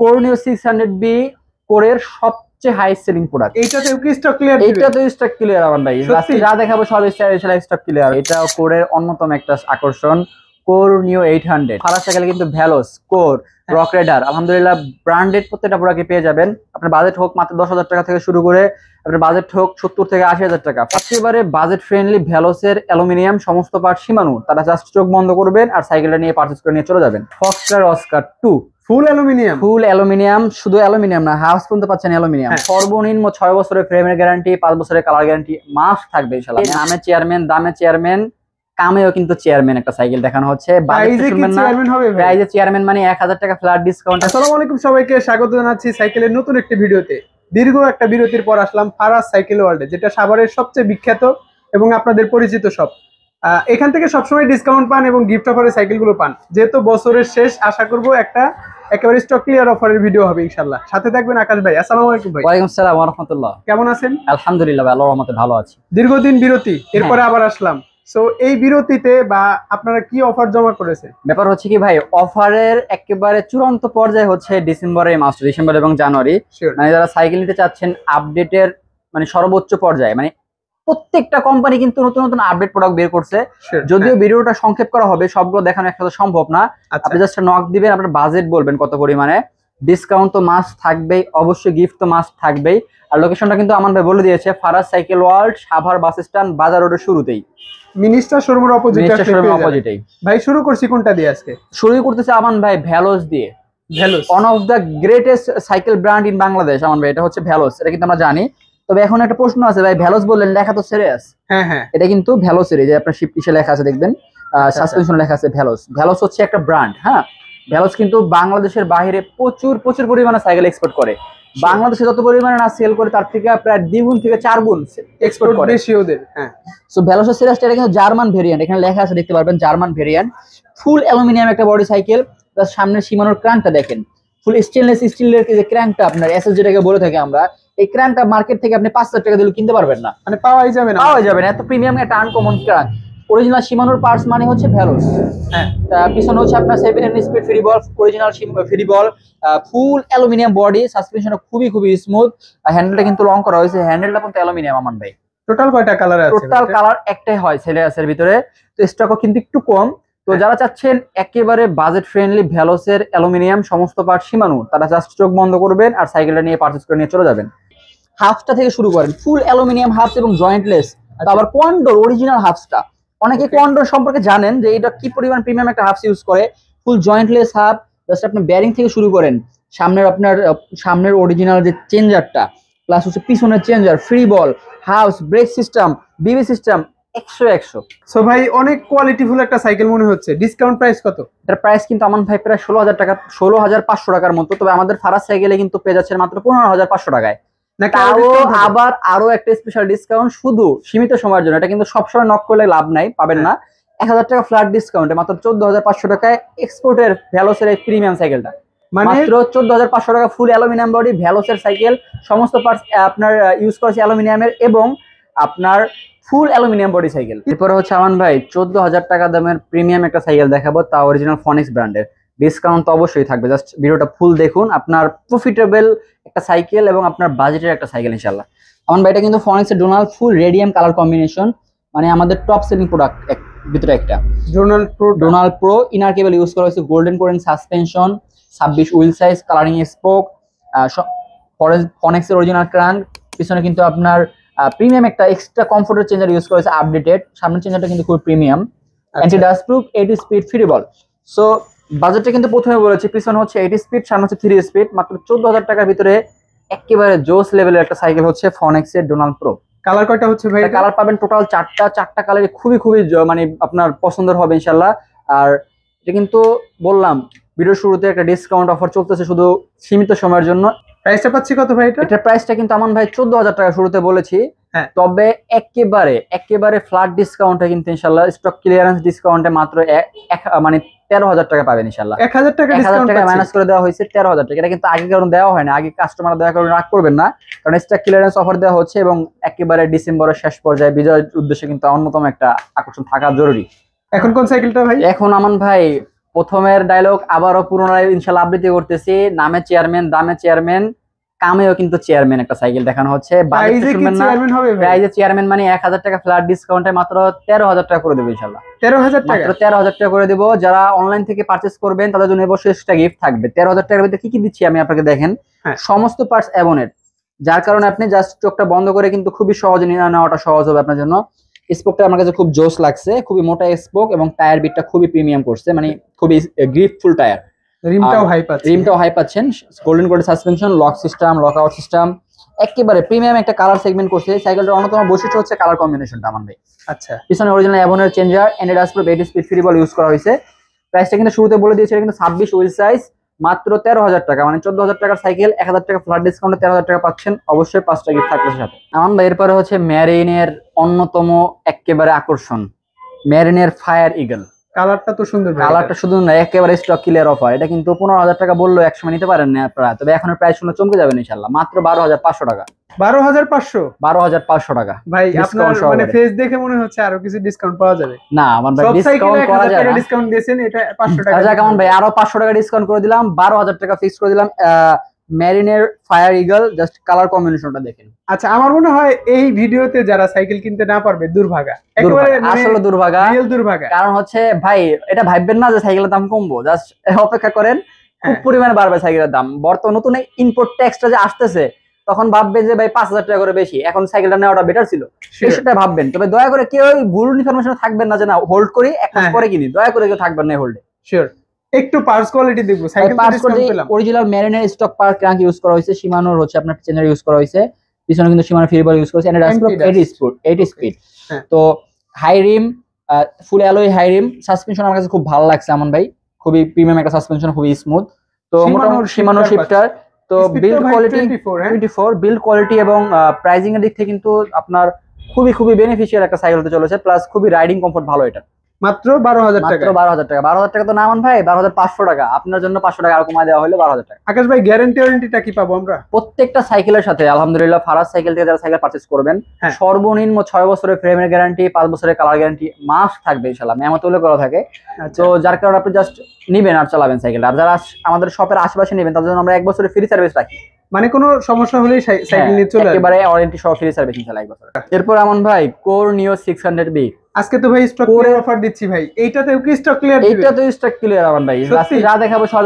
কর্নিও 600B কোরের সবচেয়ে high selling product. এইটাতেও কি স্টক ক্লিয়ার? এইটাতে স্টক ক্লিয়ার আমার ভাই, আজকে যা দেখাবো সব স্টক ক্লিয়ার। এটা কোরের অন্যতম একটা আকর্ষণ, কর্নিও 800 ফারাজ সাইকেলে কিন্তু ভ্যালোস, কোর, রক রাইডার আলহামদুলিল্লাহ ব্র্যান্ডেড প্রত্যেকটা প্রোডাক্টে পেয়ে যাবেন। আপনার বাজেট হোক মাত্র 10,000 টাকা থেকে শুরু করে আপনার বাজেট হোক 70 থেকে 80,000 টাকা, একেবারে বাজেট ফ্রেন্ডলি ভ্যালোসের অ্যালুমিনিয়াম সমস্ত পার্ট সীমানু। তারা জাস্ট চোখ বন্ধ করবেন আর সাইকেলটা নিয়ে পারচেজ করে নিয়ে চলে যাবেন। Foxter Oscar 2 full aluminium, full aluminium, শুধু অ্যালুমিনিয়াম না, হাউস পর্যন্ত পাচ্ছেন অ্যালুমিনিয়াম। সর্বনিম্ন 6 বছরের ফ্রেমের গ্যারান্টি, 5 বছরের কালার গ্যারান্টি মাস্ট থাকবে ইনশাআল্লাহ। নামে চেয়ারম্যান, দামে চেয়ারম্যান, কামেও কিন্তু চেয়ারম্যান একটা সাইকেল দেখানো হচ্ছে। প্রাইজে চেয়ারম্যান মানে 1000 টাকা ফ্ল্যাট ডিসকাউন্ট। আসসালামু আলাইকুম, সবাইকে স্বাগত জানাচ্ছি সাইকেলের নতুন একটি ভিডিওতে। দীর্ঘ একটা বিরতির পর আসলাম ফারাজ সাইকেল ওয়ার্ল্ডে, যেটা সাভারের সবচেয়ে বিখ্যাত এবং আপনাদের পরিচিত সব। এখান থেকে সবসময় ডিসকাউন্ট পান এবং গিফট অফারে সাইকেলগুলো পান। যেহেতু বছরের শেষ, আশা করবো একটা একেবারে স্টক ক্লিয়ার অফারের ভিডিও হবে ইনশাআল্লাহ। সাথে থাকবেন আকাশ ভাই। আসসালামু আলাইকুম ভাই। ওয়ালাইকুম আসসালাম ওয়া রাহমাতুল্লাহ। কেমন আছেন? আলহামদুলিল্লাহ ভাই, আল্লাহর রহমতে ভালো আছি। দীর্ঘদিন বিরতি, এরপরে আবার আসলাম। সো এই বিরতিতে বা আপনারা কি অফার জমা করেছেন? ব্যাপার হচ্ছে কি ভাই, অফারের একেবারে চূড়ান্ত পর্যায়ে হচ্ছে ডিসেম্বরের মাস, ডিসেম্বর এবং জানুয়ারি। মানে যারা সাইকেল নিতে চাচ্ছেন আপডেটের মানে সর্বোচ্চ পর্যায়ে, মানে প্রত্যেকটা কোম্পানি কিন্তু নতুন নতুন আপডেট প্রোডাক্ট বের করছে। যদিও ভিডিওটা সংক্ষেপ করা হবে, সবগুলো দেখানো একসাথে সম্ভব না। আপনি জাস্ট নক দিবেন, আপনার বাজেট বলবেন কত পরিমাণে, ডিসকাউন্ট তো মাস্ট থাকবেই, অবশ্যই গিফট তো মাস্ট থাকবেই। আর লোকেশনটা কিন্তু আমান ভাই বলে দিয়েছে, Faraz cycle world, Savar bus stand, বাজার রোডের শুরুতেই, মিনিস্টার শোরুমের অপোজিটেই। ভাই শুরু করছি কোনটা দিয়ে আজকে? শুরু করতেছে আমান ভাই ভ্যালোস দিয়ে। Veloce one of the greatest cycle brand in Bangladesh Aman ভাই, এটা হচ্ছে ভ্যালোস, এটা কিন্তু আমরা জানি। তবে এখন একটা প্রশ্ন আছে ভাই, ভ্যালোস বললেন, লেখা তো সিরিয়াস। হ্যাঁ, এটা কিন্তু ভ্যালোসের, এই যে আপনার শিফট ইসে লেখা আছে দেখবেন, সাসপেনশন লেখা আছে ভ্যালোস। ভ্যালোস হচ্ছে একটা ব্র্যান্ড। হ্যাঁ, ভ্যালোস কিন্তু বাংলাদেশের বাইরে প্রচুর পরিমাণে সাইকেল এক্সপোর্ট করে। বাংলাদেশে যত পরিমাণে না সেল করে, তার থেকে প্রায় 2 গুণ থেকে 4 গুণ এক্সপোর্ট করে বেশি ওদের। হ্যাঁ, সো ভ্যালোসের সিরিজটা এটা কিন্তু জার্মান ভেরিয়েন্ট, এখানে লেখা আছে দেখতে পারবেন, জার্মান ভেরিয়েন্ট। ফুল অ্যালুমিনিয়াম একটা বডি সাইকেল। তার সামনের সীমানোর ক্র্যাঙ্কটা দেখেন, ফুল স্টেনলেস স্টিলের যে ক্র্যাঙ্কটা, আপনার এসএস যেটাকে বলে থাকি আমরা, এই ক্র্যাঙ্কটা মার্কেট থেকে আপনি 5,000 টাকা দিলে কিনতে পারবেন না, মানে পাওয়াই যাবে না। এত প্রিমিয়াম একটা আনকমন ক্র্যাঙ্ক। অরিজিনাল সীমানোর পার্টস মানে হচ্ছে ভ্যালোস। হ্যাঁ, পিছনে হচ্ছে আপনার 7 স্পিড ফ্রি বল, অরিজিনাল ফ্রি বল, ফুল অ্যালুমিনিয়াম বডি, সাসপেনশনটা খুবই স্মুথ। হ্যান্ডেলটা কিন্তু লং করা হয়েছে, হ্যান্ডেলটা কিন্তু অ্যালুমিনিয়াম আমান ভাই। টোটাল কয়টা কালার আছে? টোটাল কালার একটাই হয় সেলের ভিতরে, তো স্টকও কিন্তু একটু কম। তো যারা চাচ্ছেন একেবারে বাজেট ফ্রেন্ডলি ভ্যালোসের অ্যালুমিনিয়াম সমস্ত পার্ট সীমানু, তারা জাস্ট চোখ বন্ধ করবেন আর সাইকেলটা নিয়ে পারচেজ করে নিয়ে চলে যাবেন। হাফটা থেকে শুরু করেন, ফুল অ্যালুমিনিয়াম হাফস এবং জয়েন্টলেস। আবার কোয়ান্ডোর অরিজিনাল হাফসটা, অনেকে কোয়ান্ডোর সম্পর্কে জানেন যে এটা কি পরিমাণ প্রিমিয়াম একটা হাফস ইউজ করে। ফুল জয়েন্টলেস হাফ, জাস্ট আপনি ব্যারিং থেকে শুরু করেন, সামনের অরিজিনাল যে চেঞ্জারটা, প্লাস হচ্ছে পিছনের চেঞ্জার, ফ্রি বল, হাউস, ব্রেক সিস্টেম, বিবি সিস্টেম, 100। সো ভাই অনেক কোয়ালিটিফুল একটা সাইকেল মনে হচ্ছে। ডিসকাউন্ট প্রাইস কত? এটার প্রাইস কিন্তু আমান ভাই প্রায় 16,000 টাকা, 16,500 টাকার মতো। তবে আমাদের ফারাজ সাইকেলে কিন্তু পেয়ে যাচ্ছেন মাত্র 15,500 টাকায়। আবার আরো একটা স্পেশাল ডিসকাউন্ট শুধু সীমিত সময়ের জন্য, এটা কিন্তু সবসময় নক করলে লাভ নাই, পাবেন না। 1000 টাকা ফ্ল্যাট ডিসকাউন্টে মাত্র 14,500 টাকায় এক্সপোর্টের ভ্যালোসের এই প্রিমিয়াম সাইকেলটা, মাত্র 14,500 টাকা। ফুল অ্যালুমিনিয়াম বডি ভ্যালোসের সাইকেল, সমস্ত পার্টস আপনার ইউজ করেছে অ্যালুমিনিয়ামের এবং আপনার ফুল অ্যালুমিনিয়াম বডি সাইকেল। এরপরে হচ্ছে আমান ভাই 14,000 টাকা দামের প্রিমিয়াম একটা সাইকেল দেখাবো, তা অরিজিনাল ফনিক্স ব্র্যান্ডের। ডিসকাউন্ট তো অবশ্যই থাকবে, জাস্ট ভিডিওটা ফুল দেখুন। আপনার প্রফিটেবল একটা সাইকেল এবং আপনার বাজেটের একটা সাইকেল ইনশাআল্লাহ। আমান ভাই এটা কিন্তু ফনিক্সের ডোনাল ফুল রেডিয়াম কালার কম্বিনেশন, মানে আমাদের টপ সেলিং প্রোডাক্ট ভিতরে একটা। ডোনাল প্রো ইনার কেবল ইউজ করা হয়েছে, গোল্ডেন কোরিং suspension, 26 wheel size, colouring spoke, ফনিক্সের অরিজিনাল ক্রাঙ্ক। পিছনে কিন্তু আপনার প্রিমিয়াম একটা এক্সট্রা কমফোর্টের চেঞ্জার ইউজ করেছে, আপডেটেড। সামনের চেঞ্জারটা কিন্তু খুব premium, anti dust proof, 8 speed free ball. So বাজেটটা কিন্তু প্রথমে বলেছি, পিছনে হচ্ছে 8 স্পিড, সামনে হচ্ছে 3 স্পিড। মাত্র 14,000 টাকার ভিতরে একেবারে জোস লেভেলের একটা সাইকেল হচ্ছে ফনিক্সের ডোনাল প্রো। কালার কয়টা হচ্ছে ভাই? কালার পাবেন টোটাল 4টা কালারই খুবই মানে আপনার পছন্দের হবে ইনশাআল্লাহ। আর এটা কিন্তু বললাম ভিডিওর শুরুতে একটা ডিসকাউন্ট অফার চলতেছে শুধু সীমিত সময়ের জন্য। প্রাইসটা পাচ্ছি কত ভাই? এটার প্রাইসটা কিন্তু আমান ভাই 14,000 টাকা শুরুতে বলেছি। হ্যাঁ, তবে একেবারে ফ্ল্যাট ডিসকাউন্টে কিন্তু ইনশাআল্লাহ, স্টক ক্লিয়ারেন্স ডিসকাউন্টে মাত্র মানে 13,000 টাকা পাবেন ইনশাআল্লাহ। 1,000 টাকা মাইনাস করে দেওয়া হয়েছে, 13,000 টাকা। এটা কিন্তু আগে কারণ দেওয়া হয় না, আগে কাস্টমার দেওয়া কারণ রাগ করবেন না, কারণ স্টক ক্লিয়ারেন্স অফার দেওয়া হচ্ছে এবং একেবারে ডিসেম্বরের শেষ পর্যায়ে বিজয়ের উদ্দেশ্যে কিন্তু অন্যতম একটা আকর্ষণ থাকা জরুরি। এখন কোন সাইকেলটা ভাই? এখন আমান ভাই প্রথমের ডায়লগ আবারও পুনরায় ইনশাআল্লাহ আবৃত্তি করতেছি, নামে চেয়ারম্যান দামে চেয়ারম্যান কামেও কিন্তু চেয়ারম্যান একটা সাইকেল দেখানো হচ্ছে। প্রাইজে চেয়ারম্যান মানে 1000 টাকা ফ্ল্যাট ডিসকাউন্টে মাত্র 13000 টাকা করে দেবো ইনশাআল্লাহ। 13000 টাকা, মাত্র 13000 টাকা করে দেবো। যারা অনলাইন থেকে পারচেজ করবেন তাদের জন্য অবশ্যই এক্সট্রা গিফট থাকবে। 13000 টাকার ভিতরে কি কি দিচ্ছি আমি আপনাকে দেখেন। সমস্ত পার্টস অ্যাবনের, যার কারণে আপনি জাস্ট চোখটা বন্ধ করে কিন্তু খুবই সহজে নিয়ে নেওয়াটা সহজ হবে আপনার জন্য। স্পোকটা আমার কাছে খুব জোস লাগছে, খুবই মোটা স্পোক এবং টায়ার বিটটা খুবই প্রিমিয়াম করছে, মানে খুবই গ্রিপফুল টায়ার। রিমটাও হাই পাচ্ছেন, golden coated suspension, lock system, lock out system, একেবারে প্রিমিয়াম একটা কালার সেগমেন্ট করছে। সাইকেলটার অন্যতম বৈশিষ্ট্য হচ্ছে কালার কম্বিনেশনটা আমার ভাই। আচ্ছা, পিছনে অরিজিনাল অ্যাভনের চেঞ্জার, এনএডাস pro 8 speed free ball use করা হয়েছে। প্রাইসটা কিন্তু শুরুতে বলে দিয়েছে কিন্তু 26 হুইল সাইজ, মাত্র 13000 টাকা, মানে 14000 টাকার সাইকেল 1000 টাকা ফ্ল্যাট ডিসকাউন্টে 13000 টাকা পাচ্ছেন। অবশ্যই 5টা গিফট থাকবে সাথে। আমার ভাই এরপরে হচ্ছে মেরিনের অন্যতম একেবারে আকর্ষণ, মেরিনের ফায়ার ইগল। কালারটা তো সুন্দর, কালারটা শুধু না একেবারে স্টক ক্লিয়ার অফার। এটা কিন্তু 15000 টাকা বললেও একসময় নিতে পারেন না আপনারা, তবে এখন প্রাইস শুনে চমকে যাবেন ইনশাআল্লাহ। মাত্র 12500 টাকা। 12500 টাকা ভাই, আপনার মানে ফেস দেখে মনে হচ্ছে আরো কিছু ডিসকাউন্ট পাওয়া যাবে। না আমার ভাই ডিসকাউন্ট করা যায় না, ডিসকাউন্ট দিয়েছেন, এটা 500 টাকা। আচ্ছা কেমন ভাই, আরো 500 টাকা ডিসকাউন্ট করে দিলাম, 12000 টাকা ফিক্স করে দিলাম। মেরিনের ফায়ার ইগল, জাস্ট কালার কম্বিনেশনটা দেখেন। আচ্ছা, আমার মনে হয় এই ভিডিওতে যারা সাইকেল কিনতে না পারবে দুর্ভাগা, একেবারে আসলে দুর্ভাগা, রিয়েল দুর্ভাগা। কারণ হচ্ছে ভাই এটা ভাববেন না যে সাইকেলের দাম কমবো, জাস্ট অপেক্ষা করেন, খুব পরিমাণে বাড়বে সাইকেলের দাম। বর্তমানে নতুন ইম্পোর্ট ট্যাক্সটা যে আসতেছে তখন ভাববেন যে ভাই 5000 টাকা করে বেশি, এখন সাইকেলটা নেওয়াটা বেটার ছিল, সেটা ভাববেন। তবে দয়া করে কেউ ভুল ইনফরমেশন থাকবেন না যে না হোল্ড করি এক মাস পরে কিনি, দয়া করে কেউ থাকবেন না হোল্ডে। শিওর, একটু পার্টস কোয়ালিটি দেখবো। সাইকেল ডিসকাউন্ট পেলাম। অরিজিনাল মেরিনের স্টক পার ক্র্যাঙ্ক ইউজ করা হয়েছে, শিমানোর হচ্ছে আপনার চেঞ্জার ইউজ করা হয়েছে, পিছনে কিন্তু শিমানো ফ্রি বল ইউজ করেছে, এন্ড রাসপ্রো 8 স্পিড। তো হাই রিম, ফুল অ্যালয় হাই রিম, সাসপেনশন আমার কাছে খুব ভালো লাগছে আমন ভাই, খুবই প্রিমিয়াম একটা সাসপেনশন, খুবই স্মুথ। তো মোটামুটি শিমানো শিফটার। তো বিল্ড কোয়ালিটি 24, বিল্ড কোয়ালিটি এবং প্রাইসিং এর দিক থেকে কিন্তু আপনার খুবই খুবই বেনিফিশিয়াল একটা সাইকেল হতে চলেছে, প্লাস খুবই রাইডিং কমফোর্ট ভালো। এটা মাত্র 12000 টাকা। মাত্র 12000 টাকা। 12000 টাকা তো না মান ভাই, 12500 টাকা। আপনার জন্য 500 টাকা আরো কমায় দেওয়া হলো 12000 টাকা। আকাশ ভাই, গ্যারান্টি ওয়ারেন্টিটা কি পাবো আমরা? প্রত্যেকটা সাইকেলের সাথে আলহামদুলিল্লাহ ফারাজ সাইকেল থেকে যারা সাইকেল পারচেজ করবেন সর্বনিম্ন 6 বছরের ফ্রেমের গ্যারান্টি, 5 বছরের কালার গ্যারান্টি মাস্ট থাকবে ইনশাআল্লাহ, মেমো তুলে করা থাকে। তো যার কারণে আপনি জাস্ট নিবেন আর চালাবেন সাইকেলটা। আর যারা আমাদের শপের আশেপাশে নেবেন তাদের জন্য আমরা 1 বছরের ফ্রি সার্ভিস রাখি, মানে কোনো সমস্যা হলেই সাইকেল নিয়ে চলে আসবে, একেবারে ওয়ারেন্টি সহ ফ্রি সার্ভিস ইনশাআল্লাহ 1 বছর। এরপর আমন ভাই কোর নিও 600B, আজকে তো ভাই স্টক ক্লিয়ার অফার দিচ্ছি ভাই। এইটাতেও কি স্টক ক্লিয়ার দিবেন? এইটা তো স্টক ক্লিয়ার আমন ভাই, আজকে যা দেখাবো সব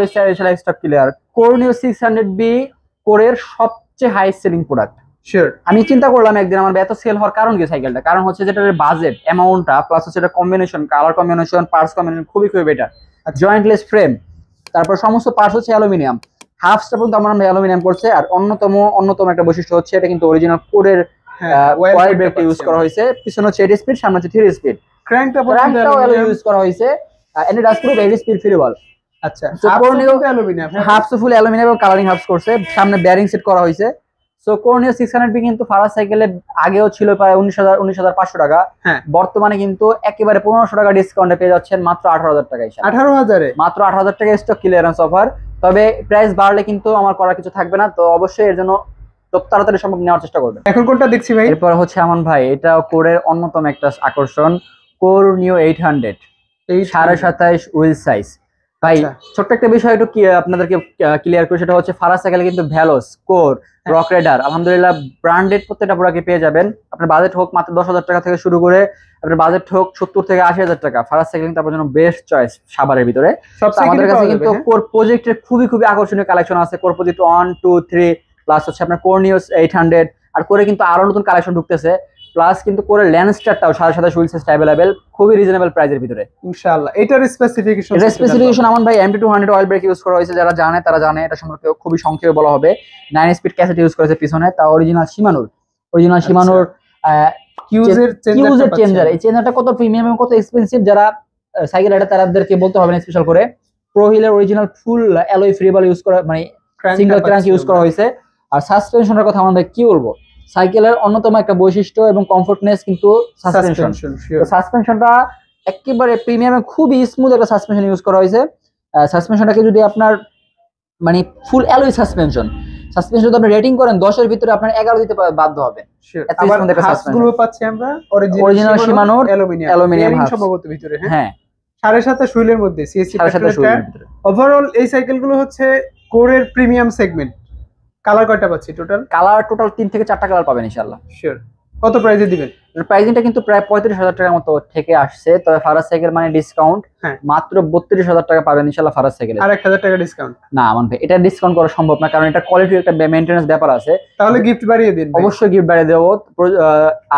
স্টক ক্লিয়ার। কোর নিও 600B কোরের সবচেয়ে হাই সেলিং প্রোডাক্ট। শিওর, আমি চিন্তা করলাম একদিন আমার এত সেল হওয়ার কারণ কি সাইকেলটা, কারণ হচ্ছে যেটা বাজেট অ্যামাউন্টটা প্লাস হচ্ছে এটা combination, colour combination, parts combination খুবই খুবই বেটার। জয়েন্টলেস ফ্রেম, তারপর সমস্ত পার্টস হচ্ছে অ্যালুমিনিয়াম, হাফ স্টার পর্যন্ত আমরা অ্যালুমিনিয়াম করছে। আর অন্যতম একটা বৈশিষ্ট্য হচ্ছে এটা কিন্তু অরিজিনাল কোরের ওয়াইল ব্রেক ইউজ করা হয়েছে। পিছনে হচ্ছে 8 স্পিড, সামনে হচ্ছে 3 স্পিড। ক্র্যাঙ্কটাও ইউজ করা হয়েছে, এন্ড রাস প্রো 8 স্পিড ফ্রি বল। আচ্ছা, অ্যালুমিনিয়াম, হাফ ফুল অ্যালুমিনিয়াম এবং কালারিং হাফস করছে, সামনে বেয়ারিং সেট করা হয়েছে। সো কোরনিও 600B কিন্তু ফারাজ সাইকেলে আগেও ছিল প্রায় 19500 টাকা, বর্তমানে কিন্তু একেবারে 1500 টাকা ডিসকাউন্টে পেয়ে যাচ্ছেন মাত্র 18000 টাকায়। 18000 মাত্র 18000 টাকা স্টক ক্লিয়ারেন্স অফার। তবে প্রাইস বাড়লে কিন্তু আমার করার কিছু থাকবে না, তো অবশ্যই এর জন্য তাড়াতাড়ি সম্ভব নেওয়ার চেষ্টা করবেন। এখন কোনটা দেখছি ভাই? এরপর হচ্ছে আমন ভাই, এটা কোরের অন্যতম একটা আকর্ষণ, কোর নিও 800, 27.5 হুইল সাইজ। ভাই ছোট্ট একটা বিষয় একটু আপনাদেরকে ক্লিয়ার করি, সেটা হচ্ছে ফারাজ সাইকেলে কিন্তু ভ্যালোস, কোর, রক রাইডার আলহামদুলিল্লাহ ব্র্যান্ডেড প্রত্যেকটা প্রোডাক্টে পেয়ে যাবেন। আপনার বাজেট হোক মাত্র 10000 টাকা থেকে শুরু করে আপনার বাজেট হোক 70 থেকে 80000 টাকা, ফারাজ সাইকেল কিন্তু আপনার জন্য বেস্ট চয়েস সাভারের ভিতরে। আমাদের কাছে কিন্তু কোর প্রজেক্টের খুবই খুবই আকর্ষণীয় কালেকশন আছে। কোর প্রজেক্ট 1, 2, 3 প্লাস হচ্ছে আপনার কোর নিও 800, আর করে কিন্তু আরো নতুন কালেকশন ঢুকতেছে। প্লাস কিন্তু কোরের ল্যান্ডস্টারটাও 27.5 হুইল সাইজ অ্যাভেলেবেল, খুবই রিজনেবল প্রাইসের ভিতরে ইনশাআল্লাহ। এটার স্পেসিফিকেশন আমন ভাই MT200 অয়েল ব্রেক ইউজ করা হয়েছে, যারা জানে তারা জানে, এটা সম্পর্কে খুবই সংক্ষেপে বলা হবে। 9 স্পিড ক্যাসেট ইউজ করেছে পিছনে, তা অরিজিনাল শিমানোর কিউজের চেঞ্জার। এই চেঞ্জারটা কত প্রিমিয়াম এবং কত এক্সপেন্সিভ যারা সাইকেল রাইডার তাদেরকে বলতে হবে না স্পেশাল করে। প্রো হিলের original full alloy free ball use করা, মানে সিঙ্গেল ক্র্যাঙ্ক ইউজ করা হয়েছে। আর সাসপেনশনের কথা আমন ভাই কি বলবো, সাইকেলের অন্যতম একটা বৈশিষ্ট্য এবং কমফোর্টনেস কিন্তু সাসপেনশনটা একেবারে প্রিমিয়াম, খুবই স্মুথ একটা সাসপেনশন ইউজ করা হয়েছে। সাসপেনশনটাকে যদি আপনার মানে ফুল অ্যালয় সাসপেনশন যদি আপনি রেটিং করেন 10 এর ভিতরে আপনার 11 দিতে বাধ্য হবেন। হাফসগুলো পাচ্ছি আমরা অরিজিনাল শিমানোর অ্যালুমিনিয়াম সম্ভবত ভিতরে। হ্যাঁ, 27.5 হুইলের মধ্যে সিএসসি 27.5 টায়ার। ওভারঅল এই সাইকেলগুলো হচ্ছে কোরের প্রিমিয়াম সেগমেন্ট। কালার কয়টা পাচ্ছি টোটাল? কালার টোটাল 3 থেকে 4টা কালার পাবেন ইনশাআল্লাহ। শিওর। কত প্রাইসে দিবেন? প্রাইসিংটা কিন্তু প্রায় 35,000 টাকার মতো থেকে আসছে, তবে ফারাজ সাইকেল মানে ডিসকাউন্ট মাত্র 32,000 টাকা পাবেন ইনশাআল্লাহ ফারাজ সাইকেলে। আর 1,000 টাকা ডিসকাউন্ট? না আমান ভাই, এটা ডিসকাউন্ট করা সম্ভব না, কারণ এটা কোয়ালিটির একটা মেইনটেনেন্স ব্যাপার আছে। তাহলে গিফট বাড়িয়ে দিন। অবশ্যই গিফট বাড়িয়ে দেবো।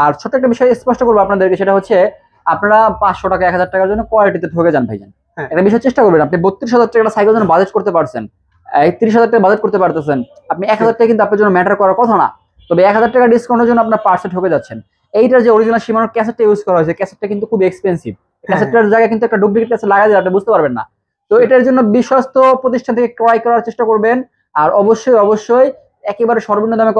আর ছোট একটা বিষয় স্পষ্ট করবো আপনাদেরকে, সেটা হচ্ছে আপনারা 500 টাকা 1,000 টাকার জন্য কোয়ালিটিতে ঠকে যান ভাইজান। একটা বিষয় চেষ্টা করবেন, আপনি 32,000 টাকা সাইকেল জন্য বাজেট করতে পারছেন, 31,000 টাকা বাজেট করতে পারতেছেন, আপনি 1,000 টাকা কিন্তু আপনার জন্য ম্যাটার করার কথা না। তবে 1,000 টাকা ডিসকাউন্টের জন্য আপনার পার্সে ঠকে যাচ্ছেন। এইটার যে অরিজিনাল শিমানোর ক্যাসেটটা ইউজ করা হয়েছে, ক্যাসেটটা কিন্তু খুব এক্সপেন্সিভ। ক্যাসেটটার জায়গায় কিন্তু একটা ডুপ্লিকেট ক্যাসেট লাগাই দিলে আপনি বুঝতে পারবেন না। তো এটার জন্য বিশ্বস্ত প্রতিষ্ঠান থেকে ক্রয় করার চেষ্টা করবেন। আর অবশ্যই একেবারে সর্বনিম্ন দামে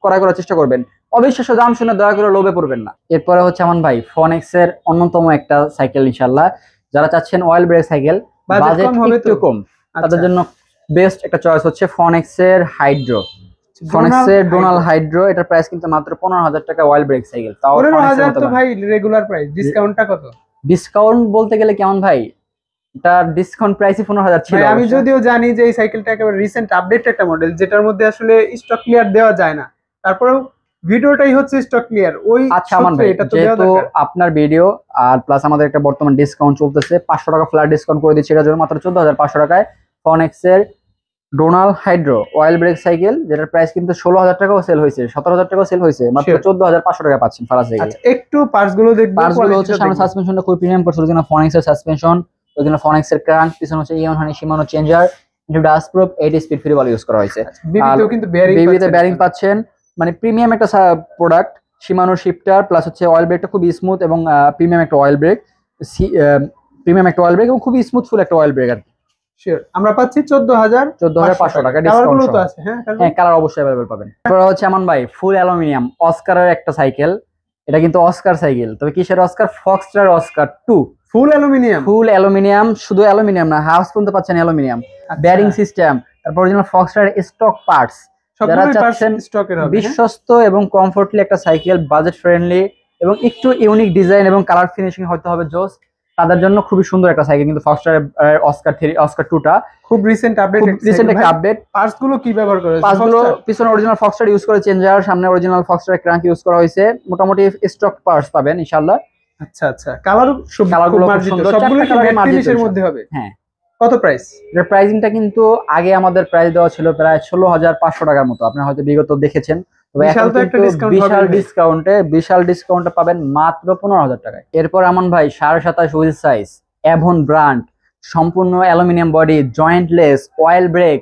ক্রয় করার চেষ্টা করবেন। অবিশ্বাস্য দাম শুনে দয়া করে লোভে পড়বেন না। এরপরে হচ্ছে আমান ভাই ফনেক্স এর অন্যতম একটা সাইকেল ইনশাআল্লাহ, যারা চাচ্ছেন অয়েল ব্রেক সাইকেল, বাজেট একটু কম, তাদের জন্য বেস্ট একটা চয়েস হচ্ছে ফনেক্স এর হাইড্রো। ফনেক্স এর ডোনাল হাইড্রো, এটার প্রাইস কিন্তু মাত্র 15,000 টাকা অয়েল ব্রেক সাইকেল। তাও 15,000 তো ভাই রেগুলার প্রাইস, ডিসকাউন্টটা কত? ডিসকাউন্ট বলতে গেলে কেমন ভাই, এটা ডিসকাউন্ট প্রাইসই 15,000 ছিল। আমি যদিও জানি যে এই সাইকেলটা একেবারে রিসেন্ট আপডেট একটা মডেল, যেটার মধ্যে আসলে স্টক ক্লিয়ার দেওয়া যায় না, তারপরেও ভিডিওটাই হচ্ছে স্টক ক্লিয়ার। ওই আচ্ছা আমান ভাই, যেহেতু আপনার ভিডিও আর প্লাস আমাদের একটা বর্তমান ডিসকাউন্ট চলতেছে, 500 টাকা ফ্ল্যাট ডিসকাউন্ট করে দিচ্ছি এটার জন্য মাত্র 14,500 টাকায় ফনেক্স এর Donald hydro oil brake cycle, যেটার প্রাইস কিন্তু 16,000 টাকাও সেল হয়েছে, 17,000 টাকাও সেল হয়েছে, মাত্র 14,500 টাকা পাচ্ছেন ফারাজ সাইকেল। একটু পার্টস গুলো দেখবো। পার্টস গুলো হচ্ছে সামনে সাসপেনশনটা খুব প্রিমিয়াম করছে, ওইখানে ফনেক্স এর সাসপেনশন, ওইখানে ফনেক্স এর ক্রাঙ্ক, পিছনে হচ্ছে ইয়ন হানি শিমানো চেঞ্জার, কিন্তু dust proof 8 speed free ball use করা হয়েছে। বিবিতেও কিন্তু বেয়ারিং পাচ্ছেন, মানে প্রিমিয়াম একটা প্রোডাক্ট। শিমানো শিফটার প্লাস হচ্ছে অয়েল ব্রেকটা খুব স্মুথ এবং প্রিমিয়াম একটা অয়েল ব্রেক, এবং খুব স্মুথফুল একটা অয়েল ব্রেক আর কি। শিওর আমরা পাচ্ছি 14,500 টাকা ডিসকাউন্ট আছে। হ্যাঁ, কালার অবশ্যই अवेलेबल পাবেন। তারপর হচ্ছে আমান ভাই ফুল অ্যালুমিনিয়াম অস্কারের একটা সাইকেল, এটা কিন্তু অস্কার সাইকেল, তবে কিসের অস্কার? ফক্সট্রার অস্কার 2 ফুল অ্যালুমিনিয়াম, শুধু অ্যালুমিনিয়াম না, হাউস পর্যন্ত পাচ্ছেন অ্যালুমিনিয়াম, বেয়ারিং সিস্টেম, তারপর অরিজিনাল ফক্সট্রার স্টক পার্টস। যারা চাচ্ছেন বিশ্বস্ত এবং কমফোর্টলি একটা সাইকেল, বাজেট ফ্রেন্ডলি এবং একটু ইউনিক ডিজাইন এবং কালার ফিনিশিং হতে হবে জোস, তাদের জন্য খুবই সুন্দর একটা সাইকেল। কিন্তু ফক্সট্রার অস্কার 2টা খুব রিসেন্ট একটা আপডেট। পার্টস গুলো কি ব্যবহার করা হয়েছে? পার্টস গুলো পিছনে অরিজিনাল ফক্সট্রার ইউজ করে চেঞ্জার, সামনে অরিজিনাল ফক্সট্রার ক্রাঙ্ক ইউজ করা হয়েছে। মোটামুটি স্টক পার্টস পাবেন ইনশাআল্লাহ। আচ্ছা কালারগুলো খুব সুন্দর, সবগুলো কি ম্যাট ফিনিশের মধ্যে হবে? হ্যাঁ। কত প্রাইস? এর প্রাইসিংটা কিন্তু আগে আমাদের প্রাইস দেওয়া ছিল প্রায় 16,500 টাকার মতো, আপনারা হয়তো বিগত দেখেছেন। তবে এখন কিন্তু বিশাল ডিসকাউন্টে পাবেন মাত্র 15,000 টাকায়। এরপর আমান ভাই 27.5 হুইল সাইজ অ্যাভন ব্র্যান্ড, সম্পূর্ণ aluminium body, jointless, oil brake,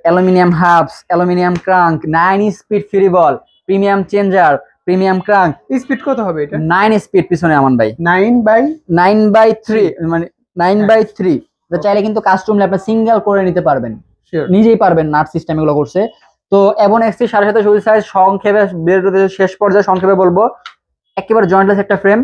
aluminium hubs, aluminium crank, 9 speed free ball, premium changer, premium crank. Speed কত হবে এটা? 9 স্পিড পিছনে আমান ভাই, 9/3 মানে 9/3। চাইলে কিন্তু কাস্টম আপনি সিঙ্গেল করে নিতে পারবেন, নিজেই পারবেন, নাট সিস্টেম এগুলো করছে। তো এভন এক্সটি 27.5 হুইল সাইজ সংক্ষেপে শেষ পর্যায়ে সংক্ষেপে বলবো, একেবারে জয়েন্টলেস একটা ফ্রেম।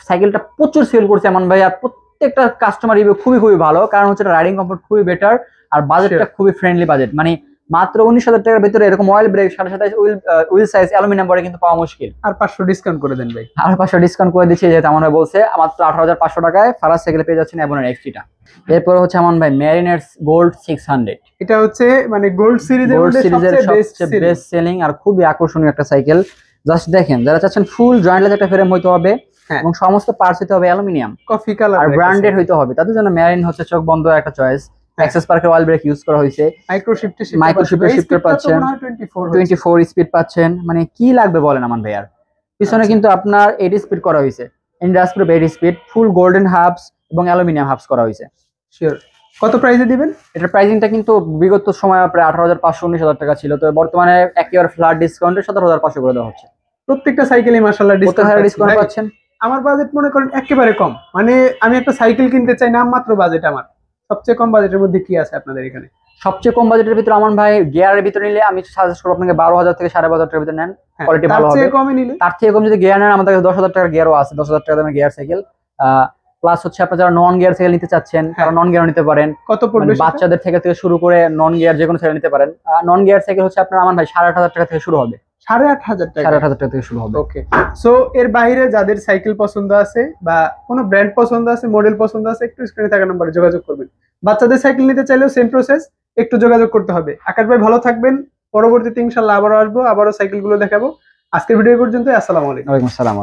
সাইকেলটা প্রচুর সেল করছে এমন ভাই, আর প্রত্যেকটা কাস্টমার রিভিউ খুবই ভালো, কারণ হচ্ছে রাইডিং কমফোর্ট খুবই বেটার আর বাজেটটা খুবই ফ্রেন্ডলি বাজেট। মানে মাত্র 19,000 টাকার ভিতরে এরকম oil brake 27.5 wheel size aluminium body কিন্তু পাওয়া মুশকিল। আর 500 ডিসকাউন্ট করে দেন ভাই। আর 500 ডিসকাউন্ট করে দিচ্ছি, যেহেতু আমার বলছে মাত্র 18,500 টাকায় ফারাজ সাইকেল পেয়ে যাচ্ছেন এভনের এক্সটিটা। এরপর হচ্ছে আমান ভাই ম্যারিনার্স গোল্ড 600, এটা হচ্ছে মানে গোল্ড সিরিজের সবচেয়ে বেস্ট সেলিং আর খুবই আকর্ষণীয় একটা সাইকেল। জাস্ট দেখেন, যারা চাচ্ছেন ফুল জয়েন্টলেস একটা ফ্রেম হইতে হবে এবং সমস্ত পার্টস হইতে হবে অ্যালুমিনিয়াম, কফি কালার আর ব্র্যান্ডেড হইতে হবে, তাদের জন্য ম্যারিন হচ্ছে চোখ বন্ধ একটা চয়েস। অ্যাক্সেস পার্কের অয়েল ব্রেক ইউজ করা হয়েছে, মাইক্রো শিফটার পাচ্ছেন, 24 স্পিড পাচ্ছেন। মানে কি লাগবে বলেন আমান ভাই। আর পিছনে কিন্তু আপনার 8 স্পিড করা হয়েছে, ইন্ডাস্ট্রি 8 স্পিড, ফুল গোল্ডেন হাবস এবং অ্যালুমিনিয়াম হাবস করা হয়েছে। শিওর কত প্রাইসে দিবেন? এটার প্রাইসিংটা কিন্তু বিগত সময় প্রায় 18,500 19,000 টাকা ছিল, তো বর্তমানে একেবারে ফ্ল্যাট ডিসকাউন্টে 17,500 করে দেওয়া হচ্ছে। প্রত্যেকটা সাইকেলই মাশাআল্লাহ ডিসকাউন্ট পাচ্ছেন। আমার বাজেট মনে করেন একেবারে কম, মানে আমি একটা সাইকেল কিনতে চাই, না মাত্র বাজেট আমার। সবচেয়ে কম বাজেটের মধ্যে কি আছে আপনাদের এখানে? সবচেয়ে কম বাজেটের ভিতরে আমান ভাই গিয়ারের ভিতরে নিলে আমি সাজেস্ট করব আপনাকে 12,000 থেকে 12,500 টাকার ভিতরে নেন, কোয়ালিটি ভালো হবে। তার থেকে কম যদি গিয়ার নেন, আমাদের কাছে 10,000 টাকার গিয়ারও আছে, 10,000 টাকা দামের গিয়ার সাইকেল। প্লাস হচ্ছে আপনারা যারা নন গিয়ার সাইকেল নিতে চাচ্ছেন তারা নন গিয়ার নিতে পারেন। কত পড়বে? বাচ্চাদের থেকে শুরু করে নন গিয়ার যে কোনো সাইকেল নিতে পারেন। নন গিয়ার সাইকেল হচ্ছে আপনার আমান ভাই 8,500 টাকা থেকে শুরু হবে। 8,500 টাকা। 8,500 টাকা থেকে শুরু হবে। ওকে, সো এর বাইরে যাদের সাইকেল পছন্দ আছে বা কোনো ব্র্যান্ড পছন্দ আছে, মডেল পছন্দ আছে, একটু স্ক্রিনে থাকা নম্বরে যোগাযোগ করবেন। বাচ্চাদের সাইকেল নিতে চাইলেও সেম প্রসেস, একটু যোগাযোগ করতে হবে। আকাশ ভাই ভালো থাকবেন, পরবর্তীতে ইনশাআল্লাহ আবারও আসবো, আবারও সাইকেলগুলো দেখাবো। আজকের ভিডিও পর্যন্ত, আসসালামু আলাইকুম। ওয়ালাইকুম আসসালাম।